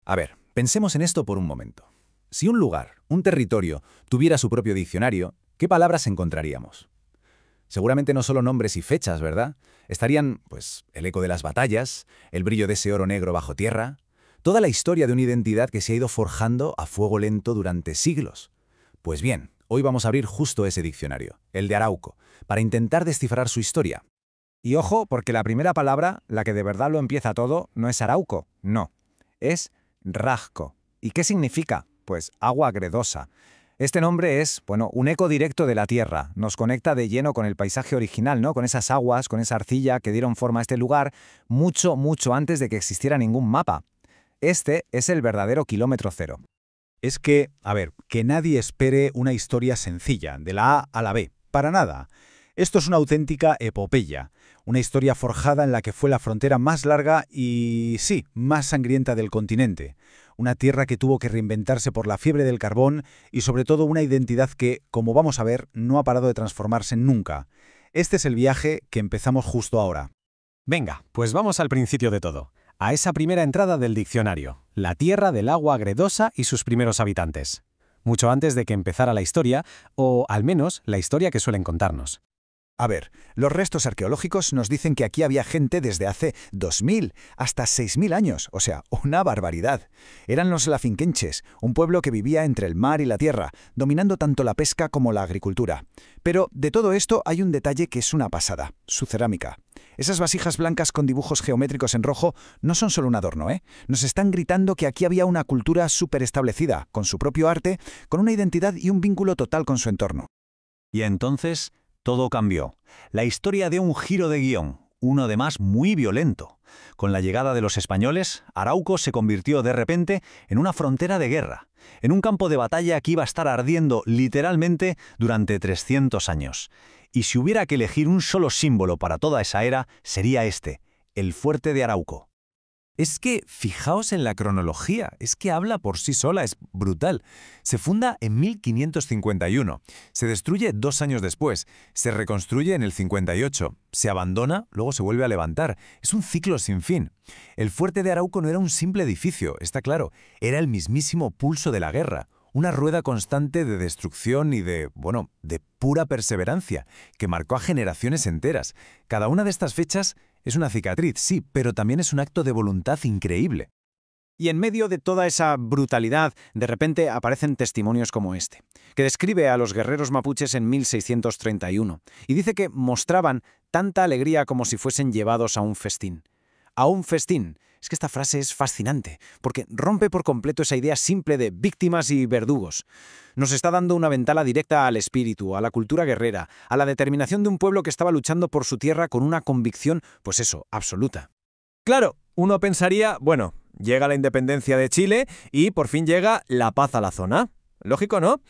A ver, pensemos en esto por un momento. Si un lugar, un territorio, tuviera su propio diccionario, ¿qué palabras encontraríamos? Seguramente no solo nombres y fechas, ¿verdad? Estarían, pues, el eco de las batallas, el brillo de ese oro negro bajo tierra, toda la historia de una identidad que se ha ido forjando a fuego lento durante siglos. Pues bien, hoy vamos a abrir justo ese diccionario, el de Arauco, para intentar descifrar su historia. Y ojo, porque la primera palabra, la que de verdad lo empieza todo, no es Arauco, no. Es Rajco. ¿Y qué significa? Pues agua gredosa. Este nombre es, bueno, un eco directo de la tierra. Nos conecta de lleno con el paisaje original, ¿no? Con esas aguas, con esa arcilla que dieron forma a este lugar mucho, mucho antes de que existiera ningún mapa. Este es el verdadero kilómetro cero. Es que, a ver, que nadie espere una historia sencilla, de la A a la B. Para nada. Esto es una auténtica epopeya. Una historia forjada en la que fue la frontera más larga y, sí, más sangrienta del continente. Una tierra que tuvo que reinventarse por la fiebre del carbón y sobre todo una identidad que, como vamos a ver, no ha parado de transformarse nunca. Este es el viaje que empezamos justo ahora. Venga, pues vamos al principio de todo. A esa primera entrada del diccionario, la tierra del agua gredosa y sus primeros habitantes. Mucho antes de que empezara la historia, o al menos la historia que suelen contarnos. A ver, los restos arqueológicos nos dicen que aquí había gente desde hace 2000 hasta 6000 años, o sea, una barbaridad. Eran los lafinquenches, un pueblo que vivía entre el mar y la tierra, dominando tanto la pesca como la agricultura. Pero de todo esto hay un detalle que es una pasada, su cerámica. Esas vasijas blancas con dibujos geométricos en rojo no son solo un adorno, ¿eh? Nos están gritando que aquí había una cultura súper establecida, con su propio arte, con una identidad y un vínculo total con su entorno. Y entonces todo cambió. La historia dio un giro de guión, uno además muy violento. Con la llegada de los españoles, Arauco se convirtió de repente en una frontera de guerra, en un campo de batalla que iba a estar ardiendo literalmente durante 300 años. Y si hubiera que elegir un solo símbolo para toda esa era, sería este, el fuerte de Arauco. Es que, fijaos en la cronología, es que habla por sí sola, es brutal. Se funda en 1551, se destruye 2 años después, se reconstruye en el 58, se abandona, luego se vuelve a levantar. Es un ciclo sin fin. El fuerte de Arauco no era un simple edificio, está claro, era el mismísimo pulso de la guerra, una rueda constante de destrucción y de pura perseverancia, que marcó a generaciones enteras. Cada una de estas fechas es una cicatriz, sí, pero también es un acto de voluntad increíble. Y en medio de toda esa brutalidad, de repente aparecen testimonios como este, que describe a los guerreros mapuches en 1631, y dice que mostraban tanta alegría como si fuesen llevados a un festín. A un festín. Es que esta frase es fascinante, porque rompe por completo esa idea simple de víctimas y verdugos. Nos está dando una ventana directa al espíritu, a la cultura guerrera, a la determinación de un pueblo que estaba luchando por su tierra con una convicción, pues eso, absoluta. Claro, uno pensaría, bueno, llega la independencia de Chile y por fin llega la paz a la zona. Lógico, ¿no?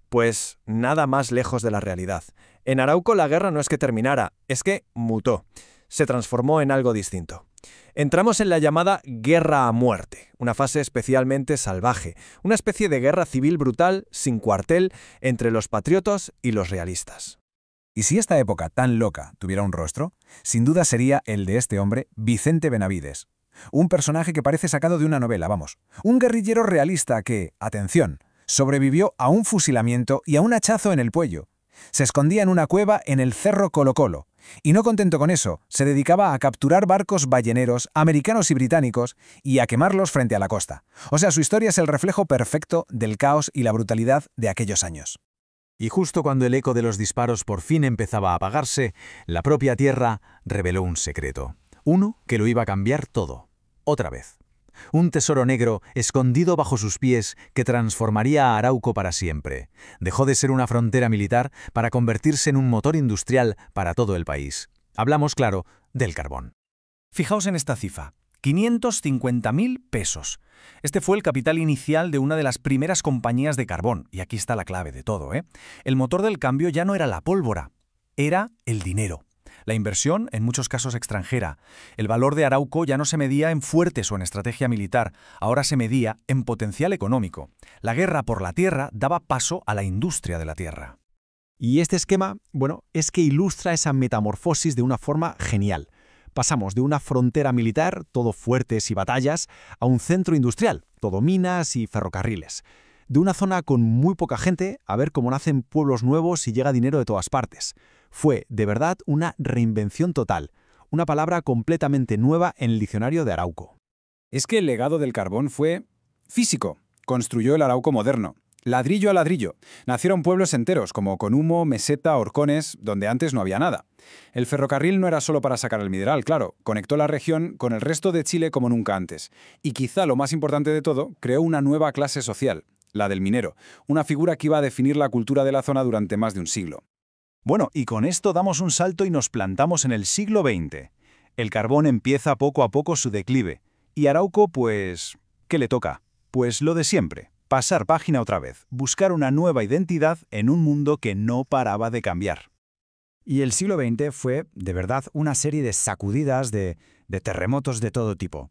Pues nada más lejos de la realidad. En Arauco la guerra no es que terminara, es que mutó. Se transformó en algo distinto. Entramos en la llamada guerra a muerte, una fase especialmente salvaje, una especie de guerra civil brutal, sin cuartel, entre los patriotas y los realistas. Y si esta época tan loca tuviera un rostro, sin duda sería el de este hombre, Vicente Benavides. Un personaje que parece sacado de una novela, vamos. Un guerrillero realista que, atención, sobrevivió a un fusilamiento y a un hachazo en el cuello. Se escondía en una cueva en el Cerro Colo Colo. Y no contento con eso, se dedicaba a capturar barcos balleneros americanos y británicos y a quemarlos frente a la costa. O sea, su historia es el reflejo perfecto del caos y la brutalidad de aquellos años. Y justo cuando el eco de los disparos por fin empezaba a apagarse, la propia tierra reveló un secreto. Uno que lo iba a cambiar todo. Otra vez. Un tesoro negro escondido bajo sus pies que transformaría a Arauco para siempre. Dejó de ser una frontera militar para convertirse en un motor industrial para todo el país. Hablamos, claro, del carbón. Fijaos en esta cifra, 550.000 pesos. Este fue el capital inicial de una de las primeras compañías de carbón, y aquí está la clave de todo, ¿eh? El motor del cambio ya no era la pólvora, era el dinero. La inversión, en muchos casos extranjera. El valor de Arauco ya no se medía en fuertes o en estrategia militar, ahora se medía en potencial económico. La guerra por la tierra daba paso a la industria de la tierra. Y este esquema, bueno, es que ilustra esa metamorfosis de una forma genial. Pasamos de una frontera militar, todo fuertes y batallas, a un centro industrial, todo minas y ferrocarriles. De una zona con muy poca gente, a ver cómo nacen pueblos nuevos y llega dinero de todas partes. Fue, de verdad, una reinvención total, una palabra completamente nueva en el diccionario de Arauco. Es que el legado del carbón fue físico. Construyó el Arauco moderno. Ladrillo a ladrillo. Nacieron pueblos enteros, como Conumo, Meseta, Horcones, donde antes no había nada. El ferrocarril no era solo para sacar el mineral, claro. Conectó la región con el resto de Chile como nunca antes. Y quizá lo más importante de todo, creó una nueva clase social, la del minero, una figura que iba a definir la cultura de la zona durante más de un siglo. Bueno, y con esto damos un salto y nos plantamos en el siglo XX. El carbón empieza poco a poco su declive. Y Arauco, pues, ¿qué le toca? Pues lo de siempre. Pasar página otra vez, buscar una nueva identidad en un mundo que no paraba de cambiar. Y el siglo XX fue, de verdad, una serie de sacudidas, de terremotos de todo tipo.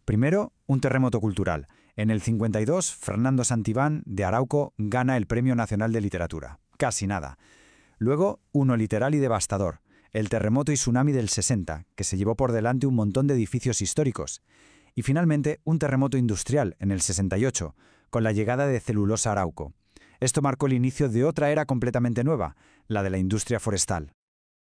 Primero, un terremoto cultural. En el 52, Fernando Santibán, de Arauco, gana el Premio Nacional de Literatura. Casi nada. Luego, uno literal y devastador. El terremoto y tsunami del 60, que se llevó por delante un montón de edificios históricos. Y finalmente, un terremoto industrial, en el 68, con la llegada de Celulosa Arauco. Esto marcó el inicio de otra era completamente nueva, la de la industria forestal.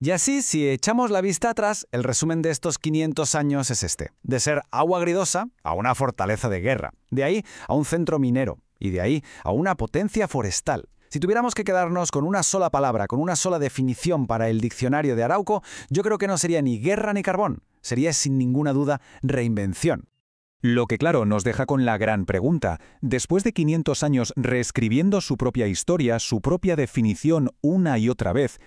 Y así, si echamos la vista atrás, el resumen de estos 500 años es este. De ser agua agridosa a una fortaleza de guerra. De ahí a un centro minero. Y de ahí a una potencia forestal. Si tuviéramos que quedarnos con una sola palabra, con una sola definición para el diccionario de Arauco, yo creo que no sería ni guerra ni carbón. Sería sin ninguna duda reinvención. Lo que claro nos deja con la gran pregunta. Después de 500 años reescribiendo su propia historia, su propia definición una y otra vez,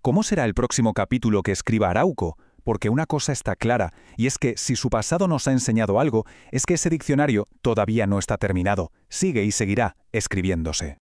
¿cómo será el próximo capítulo que escriba Arauco? Porque una cosa está clara, y es que si su pasado nos ha enseñado algo, es que ese diccionario todavía no está terminado, sigue y seguirá escribiéndose.